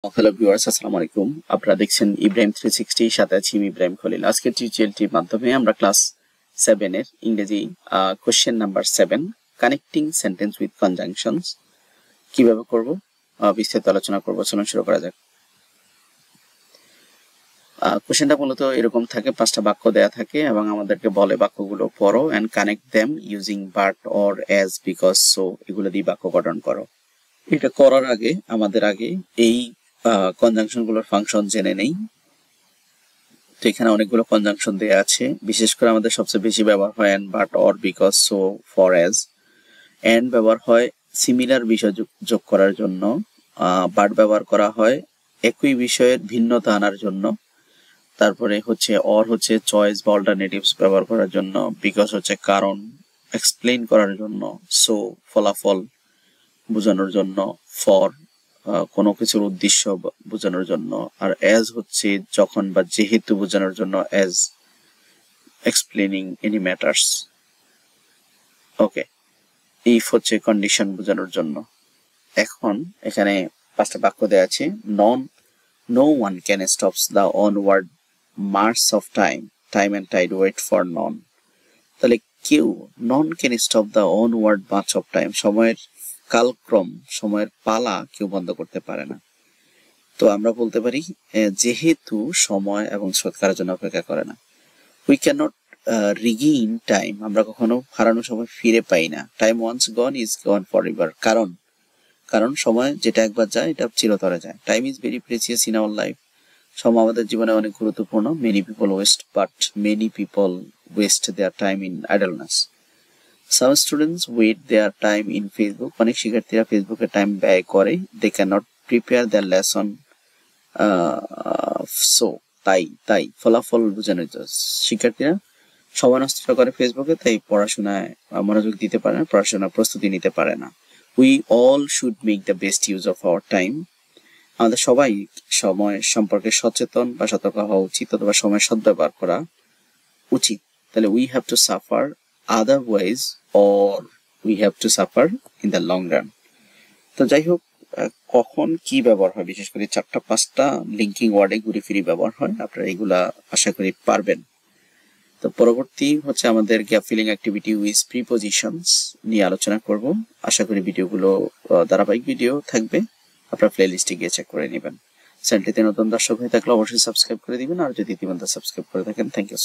Hello viewers, আসসালামু আলাইকুম। আপনারা দেখছেন ইব্রাহিম 360, সাথে আছি ইব্রাহিম খলিল। আজকের টিউটোরিয়ালটির মাধ্যমে আমরা ক্লাস 7 এর ইংরেজি question number 7 connecting sentence with conjunctions কিভাবে করব বিস্তারিত আলোচনা করব। চলুন শুরু করা যাক। কোশ্চেনটা মূলত এরকম থাকে, 5টা বাক্য দেয়া থাকে এবং আমাদেরকে বলে বাক্যগুলো পড়ো and connect them using but or as, because, so এগুলো দিয়ে বাক্য গঠন করো। এটা করার আগে আমাদের এই কনজাংশন গুলোর ফাংশন জেনে নেই। তো এখানে অনেকগুলো কনজাংশন দেয়া আছে, বিশেষ করে আমাদের সবচেয়ে বেশি ব্যবহার হয় and, but, or, because, so, for, as. And ব্যবহার হয় সিমিলার বিষয় যোগ করার জন্য, বাট ব্যবহার করা হয় একই বিষয়ের ভিন্নতা আনার জন্য, তারপরে হচ্ছে অর হচ্ছে চয়েস বা অল্টারনেটিভস ব্যবহার করার জন্য, বিকজ হচ্ছে কারণ এক্সপ্লেইন করার জন্য, সো ফলাফল বোঝানোর জন্য, ফর কোনো কিছুর উদ্দেশ্য বোঝানোর জন্য, আর অ্যাজ হচ্ছে যখন বা যেহেতু বোঝানোর জন্য, as explaining any matters. Okay, if হচ্ছে কন্ডিশন বোঝানোর জন্য। এখন এখানে 5টা বাক্য দেওয়া আছে। No one can stops the onward march of time and tide wait for none. তাহলে কেউ, none can stop the onward march of time, সময়ের কালক্রম, সময়ের পালা কেউ বন্ধ করতে পারে না। তো আমরা বলতে পারি যেহেতু সময় এবং স্রোত কারোর জন্য অপেক্ষা করে না। We can not regain time, আমরা কখনো হারানো সময় ফিরে পাই না। Time once gone is gone for ever, কারণ সময় যেটা একবার যায় এটা চিরতরে যায়। Time is very precious in our life, সময় আমাদের জীবনে অনেক গুরুত্বপূর্ণ। Many people waste their time in idleness. Some students wait their time in Facebook, অনেক শিক্ষার্থীরা ফেসবুকে টাইম ব্যয় করে। They cannot prepare their lesson, so তাই ফলাফল বোঝানো যায়। শিক্ষার্থীরা সময় নষ্ট করে ফেসবুকে, তাই পড়াশোনায় মনোযোগ দিতে পারে না, পড়াশোনার প্রস্তুতি নিতে পারে না। We all should make the best use of our time. আমাদের সবাই সময় সম্পর্কে সচেতন বা সতর্ক হওয়া উচিত, অথবা সময় সদ্ব্যবহার করা উচিত। তাহলে we have to suffer otherwise or we have to suffer in the long run. তো যাই হোক, কখন কি ব্যবহার হয়, বিশেষ করে 4টা-5টা লিঙ্কিং ওয়ার্ডে ঘুরে ফিরে ব্যবহার হয়। আপনারা এগুলা আশা করি পারবেন। তো পরবর্তী হচ্ছে আমাদের gap filling activity with prepositions নিয়ে আলোচনা করব। আশা করি ভিডিওগুলো ধারাবাহিক ভিডিও থাকবে, আপনারা প্লে লিস্টে গিয়ে চেক করে নেবেন। চ্যানেলটিতে নতুন দর্শক হয়ে থাকলে অবশ্যই সাবস্ক্রাইব করে দিবেন, আর যদি ইতিমধ্যে সাবস্ক্রাইব করে থাকেন, থ্যাংক ইউ।